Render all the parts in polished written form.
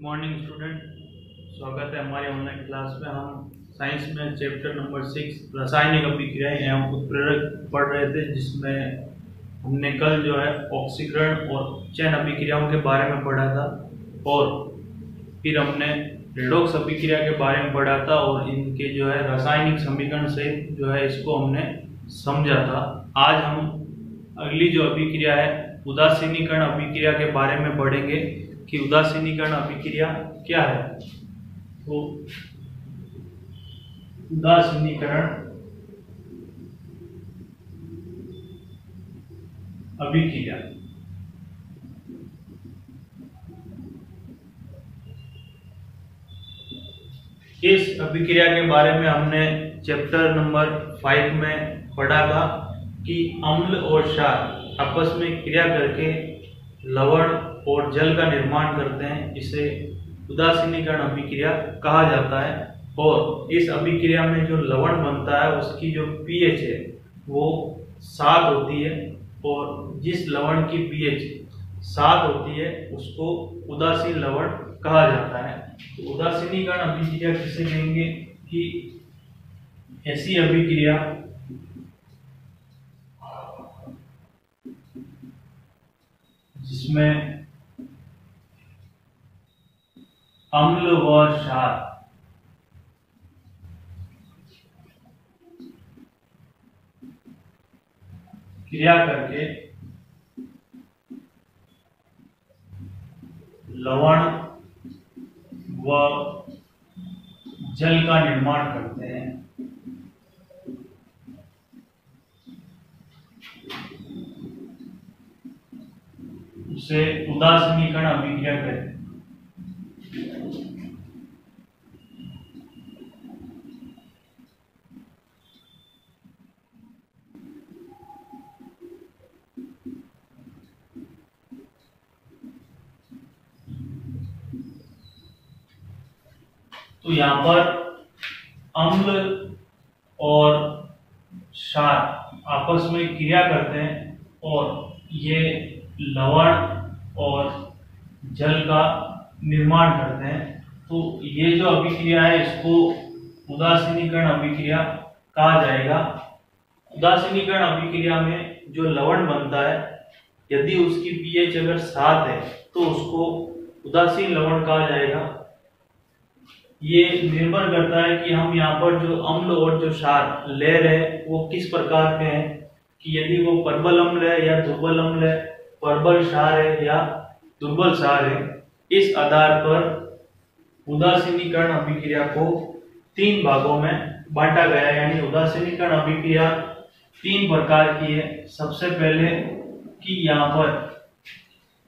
Good morning student, स्वागत है हमारे ऑनलाइन क्लास में। हम साइंस में चैप्टर नंबर 6 रासायनिक अभिक्रियाएं एवं उत्प्रेरक पढ़ रहे थे, जिसमें हमने कल जो है ऑक्सीकरण और चयन अभिक्रियाओं के बारे में पढ़ा था और फिर हमने रेडॉक्स अभिक्रिया के बारे में पढ़ा था और इनके जो है रासायनिक समीकरण से जो है इसको हमने समझा था। आज हम अगली जो अभिक्रिया है उदासीनीकरण अभिक्रिया के बारे में पढ़ेंगे कि उदासीनीकरण अभिक्रिया क्या है। तो उदासीनीकरण अभिक्रिया इस अभिक्रिया के बारे में हमने चैप्टर नंबर 5 में पढ़ा था कि अम्ल और क्षार आपस में क्रिया करके लवण और जल का निर्माण करते हैं, इसे उदासीनीकरण अभिक्रिया कहा जाता है। और इस अभिक्रिया में जो लवण बनता है उसकी जो पीएच है वो 7 होती है और जिस लवण की पीएच 7 होती है उसको उदासीन लवण कहा जाता है। तो उदासीनीकरण अभिक्रिया किसे कहेंगे कि ऐसी अभिक्रिया जिसमें अम्ल व क्षार क्रिया करके लवण व जल का निर्माण करते हैं, उसे उदासीनीकरण अभिक्रिया कहते हैं। तो यहाँ पर अम्ल और क्षार आपस में क्रिया करते हैं और ये लवण और जल का निर्माण करते हैं। तो ये जो अभिक्रिया है इसको उदासीनीकरण अभिक्रिया कहा जाएगा। उदासीनीकरण अभिक्रिया में जो लवण बनता है यदि उसकी पीएच अगर 7 है तो उसको उदासीन लवण कहा जाएगा। ये निर्भर करता है कि हम यहाँ पर जो अम्ल और जो क्षार ले रहे हैं वो किस प्रकार के हैं, कि यदि वो प्रबल अम्ल है या दुर्बल अम्ल है, प्रबल क्षार है या दुर्बल क्षार है। इस आधार पर उदासीनीकरण अभिक्रिया को 3 भागों में बांटा गया है, यानी उदासीनीकरण अभिक्रिया 3 प्रकार की है। सबसे पहले कि यहाँ पर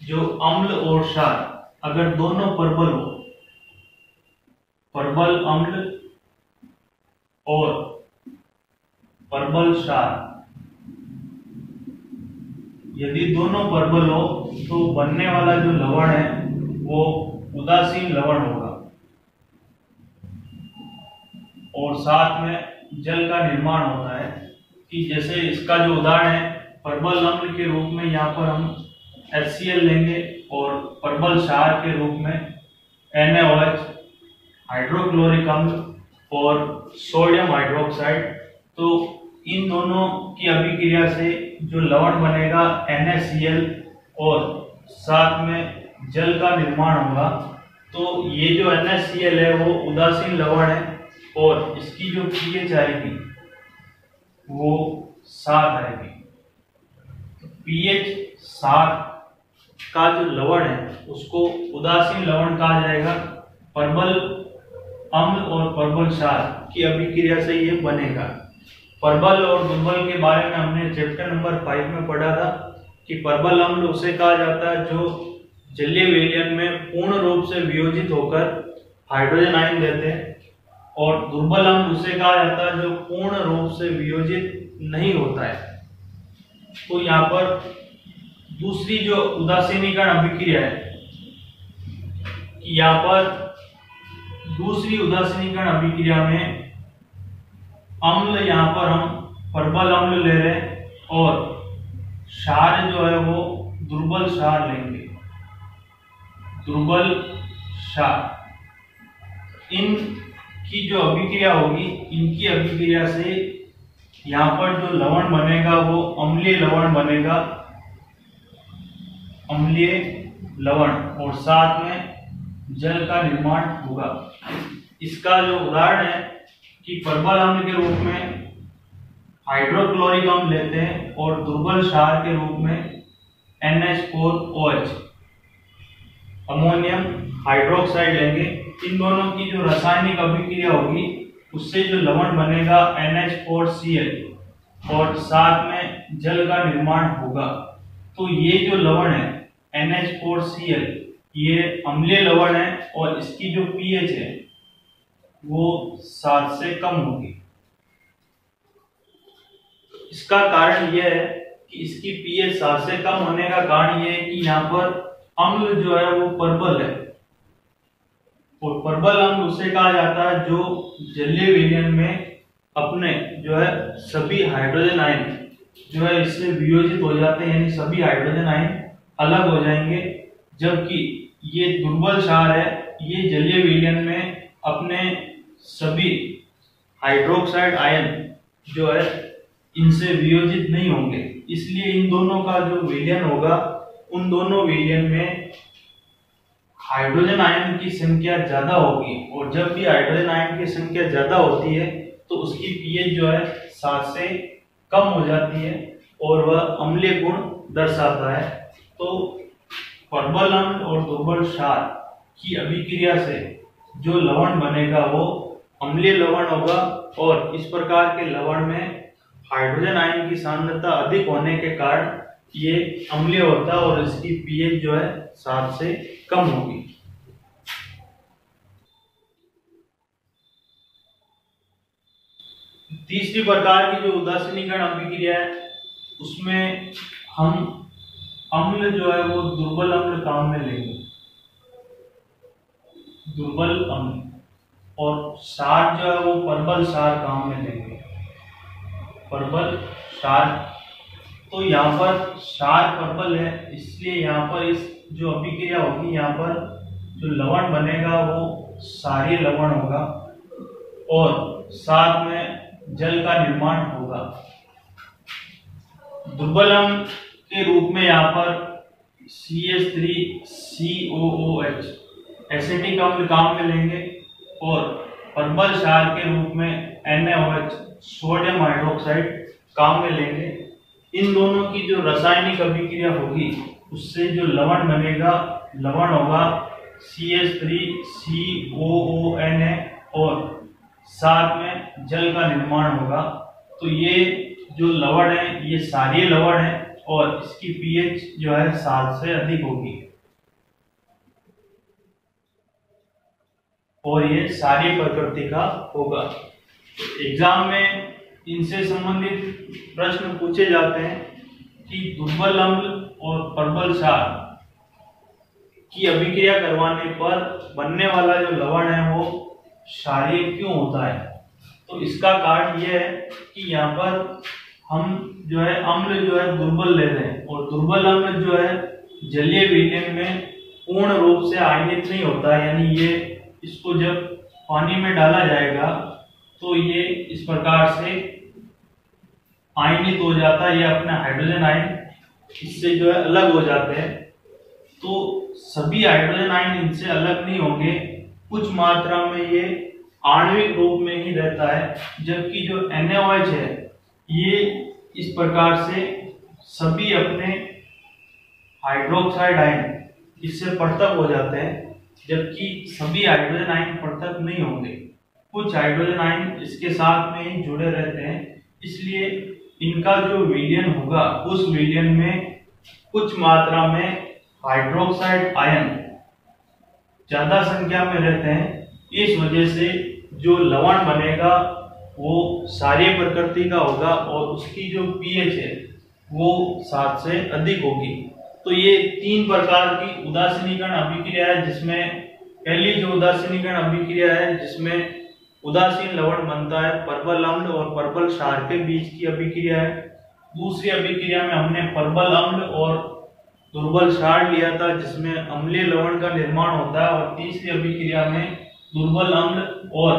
जो अम्ल और क्षार अगर दोनों प्रबल हो, प्रबल अम्ल और प्रबल क्षार यदि दोनों प्रबल हो तो बनने वाला जो लवण है वो उदासीन लवण होगा और साथ में जल का निर्माण होता है। कि जैसे इसका जो उदाहरण है प्रबल अम्ल के रूप में यहाँ पर हम HCl लेंगे और प्रबल क्षार के रूप में NaOH, हाइड्रोक्लोरिक अम्ल और सोडियम हाइड्रोक्साइड। तो इन दोनों की अभिक्रिया से जो लवण बनेगा NaCl और साथ में जल का निर्माण होगा। तो ये जो NaCl है वो उदासीन लवण है और इसकी जो पीएच आएगी वो 7 आएगी। पीएच 7 का जो लवण है उसको उदासीन लवण कहा जाएगा। प्रबल अम्ल और प्रबल क्षार की अभिक्रिया से ये बनेगा। प्रबल और दुर्बल के बारे में हमने चैप्टर नंबर 5 में पढ़ा था कि प्रबल अम्ल उसे कहा जाता है जो जलीय विलयन में पूर्ण रूप से वियोजित होकर हाइड्रोजन आयन देते हैं, और दुर्बल अम्ल उसे कहा जाता है जो पूर्ण रूप से वियोजित नहीं होता है। तो यहाँ पर दूसरी जो उदासीनीकरण अभिक्रिया है कि यहाँ पर दूसरी उदासीनीकरण अभिक्रिया में अम्ल यहाँ पर हम प्रबल अम्ल ले रहे हैं और क्षार जो है वो दुर्बल क्षार लेंगे। दुर्बल क्षार। इनकी जो अभिक्रिया होगी, इनकी अभिक्रिया से यहाँ पर जो लवण बनेगा वो अम्लीय लवण बनेगा, अम्लीय लवण, और साथ में जल का निर्माण होगा। इसका जो उदाहरण है कि परबल अम्ल के रूप में हाइड्रोक्लोरिक अम्ल लेते हैं और दुर्बल क्षार के रूप में NH4OH अमोनियम हाइड्रोक्साइड लेंगे। इन दोनों की जो रासायनिक अभिक्रिया होगी उससे जो लवण बनेगा NH4Cl और साथ में जल का निर्माण होगा। तो ये जो लवण है NH4Cl ये अम्लीय लवण है और इसकी जो pH है वो 7 से कम होगी। इसका कारण यह है कि इसकी pH 7 से कम होने का कारण यह है कि यहाँ पर अम्ल जो है वो परबल है, और परबल अम्ल उसे कहा जाता है जो जलीय विलयन में अपने जो है सभी हाइड्रोजन आयन जो है इससे वियोजित हो जाते हैं, यानी सभी हाइड्रोजन आयन अलग हो जाएंगे। जबकि ये दुर्बल क्षार है, ये जलीय विलयन में अपने सभी हाइड्रोक्साइड आयन जो है इनसे वियोजित नहीं होंगे, इसलिए इन दोनों का जो विलयन होगा उन दोनों विलयन में हाइड्रोजन आयन की संख्या ज्यादा होगी, और जब भी हाइड्रोजन आयन की संख्या ज्यादा होती है तो उसकी pH जो है 7 से कम हो जाती है और वह अम्लीय गुण दर्शाता है। तो परबल अम्ल और दुर्बल क्षार की अभिक्रिया से जो लवण बनेगा वो अम्लीय लवण होगा, और इस प्रकार के लवण में हाइड्रोजन आयन की सांद्रता अधिक होने के कारण ये अम्लीय होता है और इसकी pH जो है 7 से कम होगी। तीसरी प्रकार की जो उदासीनीकरण अभिक्रिया है उसमें हम अम्ल जो है वो दुर्बल अम्ल काम में लेंगे, दुर्बल अम्ल, और क्षार जो है वो परबल क्षार काम में लेंगे, परबल क्षार। तो यहाँ पर क्षार परबल है, इसलिए यहाँ पर इस जो अभिक्रिया होगी यहाँ पर जो लवण बनेगा वो क्षारीय लवण होगा और साथ में जल का निर्माण होगा। दुर्बल अम्ल के रूप में यहाँ पर CH3COOH एसिटिक अम्ल काम में लेंगे, और परबल क्षार के रूप में NaOH सोडियम हाइड्रोक्साइड काम में लेंगे। इन दोनों की जो रासायनिक अभिक्रिया होगी उससे जो लवण बनेगा, लवण होगा CH3COONA और साथ में जल का निर्माण होगा। तो ये जो लवण है ये क्षारीय लवण है और इसकी pH जो है 7 से अधिक होगी, और ये क्षारीय प्रकृति का होगा। एग्जाम में इनसे संबंधित प्रश्न पूछे जाते हैं कि दुर्बल अम्ल और परबल क्षार की अभिक्रिया करवाने पर बनने वाला जो लवण है वो क्षारीय क्यों होता है। तो इसका कारण यह है कि यहाँ पर हम जो है अम्ल जो है दुर्बल ले रहे हैं, और दुर्बल अम्ल जो है जलीय विलयन में पूर्ण रूप से आयनित नहीं होता, यानी ये इसको जब पानी में डाला जाएगा तो ये इस प्रकार से आयनित हो जाता है, ये अपने हाइड्रोजन आयन इससे जो है अलग हो जाते हैं। तो सभी हाइड्रोजन आयन इनसे अलग नहीं होंगे, कुछ मात्रा में ये आणविक रूप में ही रहता है, जबकि जो NaOH है ये इस प्रकार से सभी अपने हाइड्रोक्साइड आयन इससे पृथक हो जाते हैं, जबकि सभी हाइड्रोजन आयन पृथक नहीं होंगे, कुछ हाइड्रोजन आयन इसके साथ में ही जुड़े रहते हैं। इसलिए इनका जो विलयन होगा उस विलयन में कुछ मात्रा में हाइड्रोक्साइड आयन ज्यादा संख्या में रहते हैं। इस वजह से जो लवण बनेगा वो क्षारीय प्रकृति का होगा और उसकी जो pH है वो 7 से अधिक होगी। तो ये 3 प्रकार की उदासीनीकरण अभिक्रिया है, जिसमें पहली जो उदासीनीकरण अभिक्रिया है जिसमें उदासीन लवण बनता है परबल अम्ल और परबल क्षार के बीच की अभिक्रिया है। दूसरी अभिक्रिया में हमने परबल अम्ल और दुर्बल क्षार लिया था जिसमें अम्लीय लवण का निर्माण होता है, और तीसरी अभिक्रिया में दुर्बल अम्ल और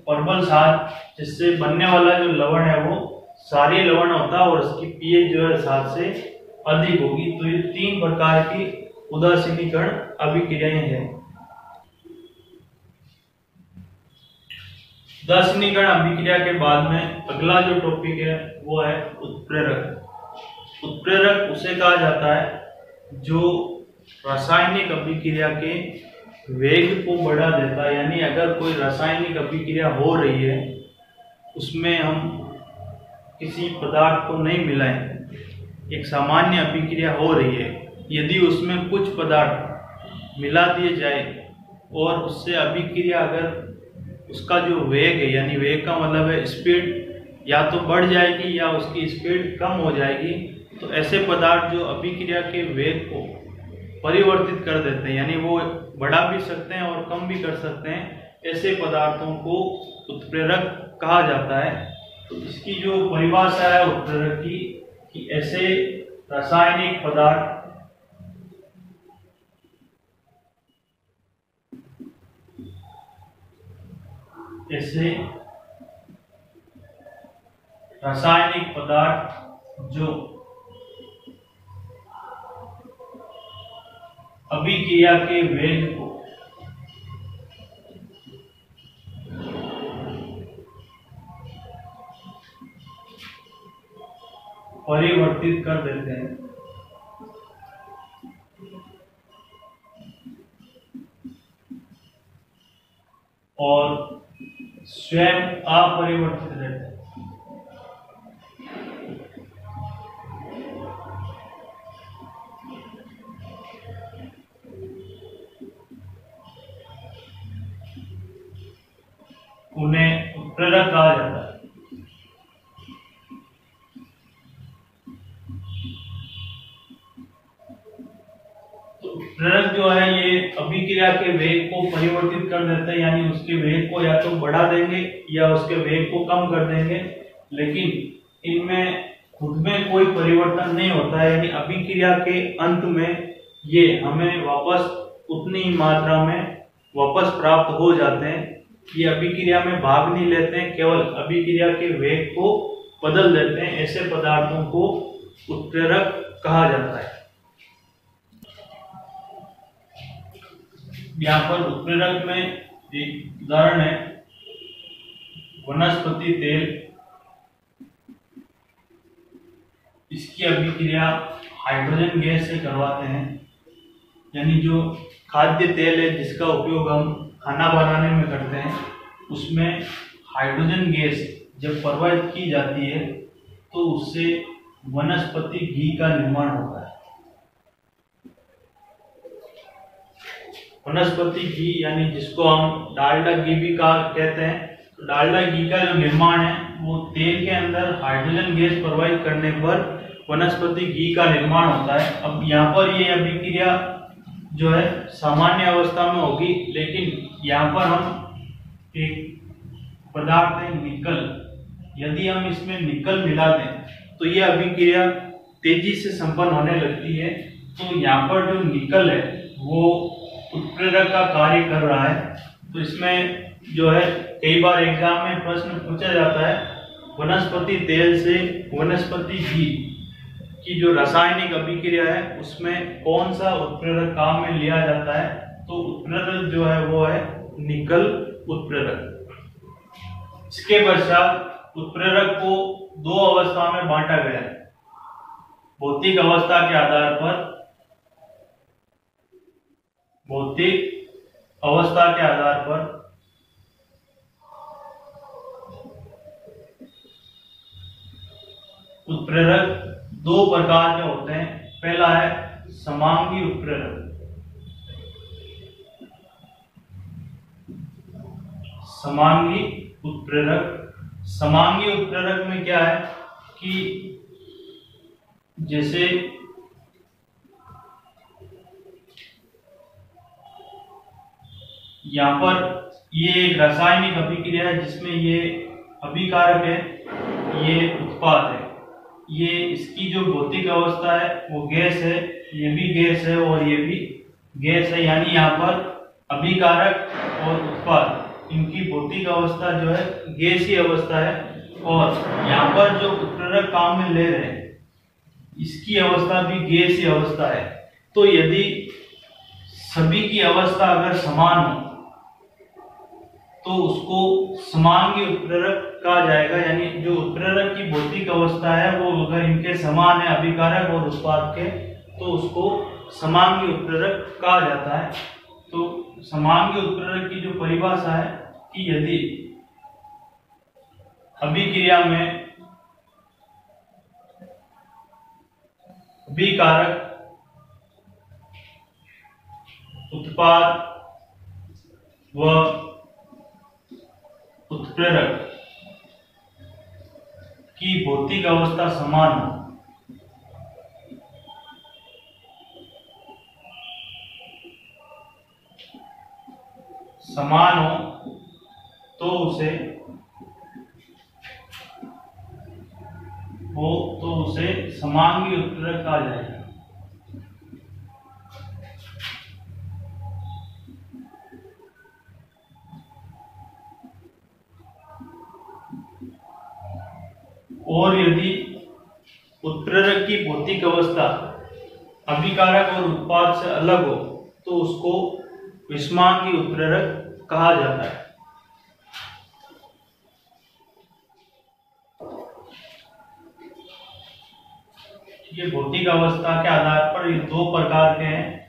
प्रबल क्षार जिससे बनने वाला जो लवण है वो क्षारीय लवण होता है और उसकी पीएच जो है 7 से अधिक होगी। तो ये 3 प्रकार की उदासीनीकरण अभिक्रियाएं हैं। उदासीनीकरण अभिक्रिया के बाद में अगला जो टॉपिक है वो है उत्प्रेरक। उत्प्रेरक उसे कहा जाता है जो रासायनिक अभिक्रिया के वेग को बढ़ा देता है। यानी अगर कोई रासायनिक अभिक्रिया हो रही है, उसमें हम किसी पदार्थ को नहीं मिलाएं, एक सामान्य अभिक्रिया हो रही है, यदि उसमें कुछ पदार्थ मिला दिए जाए और उससे अभिक्रिया अगर उसका जो वेग है, यानी वेग का मतलब है स्पीड, या तो बढ़ जाएगी या उसकी स्पीड कम हो जाएगी, तो ऐसे पदार्थ जो अभिक्रिया के वेग को परिवर्तित कर देते हैं, यानी वो बढ़ा भी सकते हैं और कम भी कर सकते हैं, ऐसे पदार्थों को उत्प्रेरक कहा जाता है। तो इसकी जो परिभाषा है उत्प्रेरक की, कि ऐसे रासायनिक पदार्थ जो अभिक्रिया के वेग को परिवर्तित कर देते हैं और स्वयं अपरिवर्तित रहते हैं। उन्हें उत्प्रेरक कहा जाता है। उत्प्रेरक जो है ये अभिक्रिया के वेग को परिवर्तित कर देते हैं, यानी उसके वेग को या तो बढ़ा देंगे या उसके वेग को कम कर देंगे, लेकिन इनमें खुद में कोई परिवर्तन नहीं होता है। यानी अभिक्रिया के अंत में ये हमें वापस उतनी ही मात्रा में वापस प्राप्त हो जाते हैं। ये अभिक्रिया में भाग नहीं लेते हैं, केवल अभिक्रिया के वेग को बदल देते हैं। ऐसे पदार्थों को उत्प्रेरक कहा जाता है। यहाँ पर उत्प्रेरक में एक उदाहरण है वनस्पति तेल। इसकी अभिक्रिया हाइड्रोजन गैस से करवाते हैं, यानी जो खाद्य तेल है जिसका उपयोग हम खाना बनाने में करते हैं, उसमें हाइड्रोजन गैस जब प्रवाहित की जाती है तो उससे वनस्पति घी का निर्माण होता है। वनस्पति घी यानी जिसको हम डालडा घी भी कहते हैं, तो डालडा घी का जो निर्माण है वो तेल के अंदर हाइड्रोजन गैस प्रवाहित करने पर वनस्पति घी का निर्माण होता है। अब यहाँ पर ये अभिक्रिया जो है सामान्य अवस्था में होगी, लेकिन यहाँ पर हम एक पदार्थ है निकल, यदि हम इसमें निकल मिला दें तो ये अभिक्रिया तेजी से संपन्न होने लगती है। तो यहाँ पर जो निकल है वो उत्प्रेरक का कार्य कर रहा है। तो इसमें जो है कई बार एग्जाम में प्रश्न पूछा जाता है, वनस्पति तेल से वनस्पति घी की जो रासायनिक अभिक्रिया है उसमें कौन सा उत्प्रेरक काम में लिया जाता है। तो उत्प्रेरक जो है वो है निकल उत्प्रेरक। इसके पश्चात उत्प्रेरक को 2 अवस्था में बांटा गया है। भौतिक अवस्था के आधार पर, भौतिक अवस्था के आधार पर उत्प्रेरक 2 प्रकार के होते हैं। पहला है समांगी उत्प्रेरक। समांगी उत्प्रेरक में क्या है कि जैसे यहाँ पर ये एक रासायनिक अभिक्रिया है जिसमें ये अभिकारक है, ये उत्पाद है। ये इसकी जो भौतिक अवस्था है वो गैस है ये भी गैस है और ये भी गैस है, यानी यहाँ पर अभिकारक और उत्पाद इनकी भौतिक अवस्था जो है गैसीय अवस्था है, और यहाँ पर जो उत्प्रेरक काम में ले रहे हैं इसकी अवस्था भी गैसीय अवस्था है। तो यदि सभी की अवस्था अगर समान हो तो उसको समांगी उत्प्रेरक कहा जाएगा, यानी जो उत्प्रेरक की भौतिक अवस्था है वो अगर इनके समान है अभिकारक और उत्पाद के, तो उसको समांगी उत्प्रेरक कहा जाता है। तो समांगी उत्प्रेरक की जो परिभाषा है कि यदि अभिक्रिया में अभिकारक उत्पाद व उत्प्रेरक की भौतिक अवस्था समान हो तो उसे समांगी उत्प्रेरक कहा जाएगा। और यदि उत्प्रेरक की भौतिक अवस्था अभिकारक और उत्पाद से अलग हो तो उसको विषमांगी उत्प्रेरक कहा जाता है। ये भौतिक अवस्था के आधार पर ये दो प्रकार के हैं।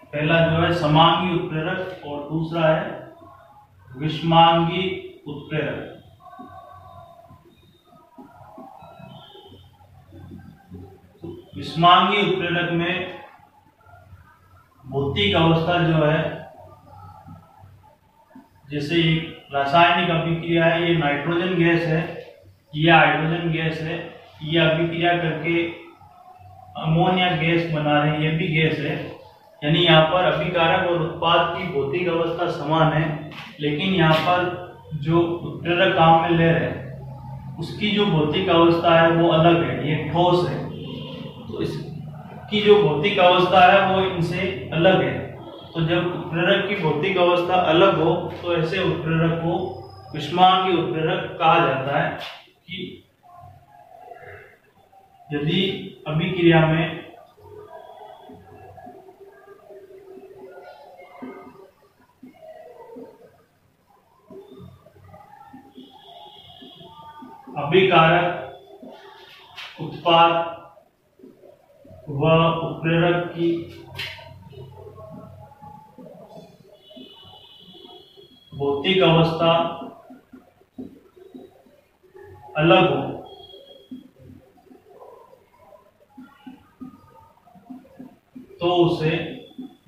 पहला जो है समांगी उत्प्रेरक और दूसरा है विषमांगी उत्प्रेरक। विषमांगी उत्प्रेरक में भौतिक अवस्था जो है, जैसे रासायनिक अभिक्रिया है, ये नाइट्रोजन गैस है, ये हाइड्रोजन गैस है, ये अभिक्रिया करके अमोनिया गैस बना रहे हैं, ये भी गैस है। यानी यहाँ पर अभिकारक और उत्पाद की भौतिक अवस्था समान है, लेकिन यहाँ पर जो उत्प्रेरक काम में ले रहे हैं उसकी जो भौतिक अवस्था है वो अलग है, ये ठोस है, तो इसकी जो भौतिक अवस्था है वो इनसे अलग है। तो जब उत्प्रेरक की भौतिक अवस्था अलग हो तो ऐसे उत्प्रेरक को विषमांगी उत्प्रेरक कहा जाता है। कि यदि अभिक्रिया में अभिकारक उत्पाद व उत्प्रेरक की भौतिक अवस्था अलग हो तो उसे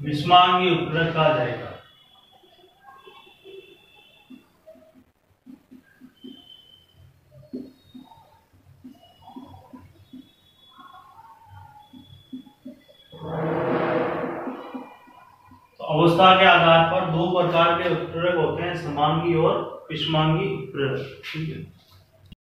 विषमांगी उत्प्रेरक कहा जाएगा। अवस्था के आधार पर दो प्रकार के उत्प्रेरक होते हैं, समांगी और विषमांगी उत्प्रेरक। ठीक है।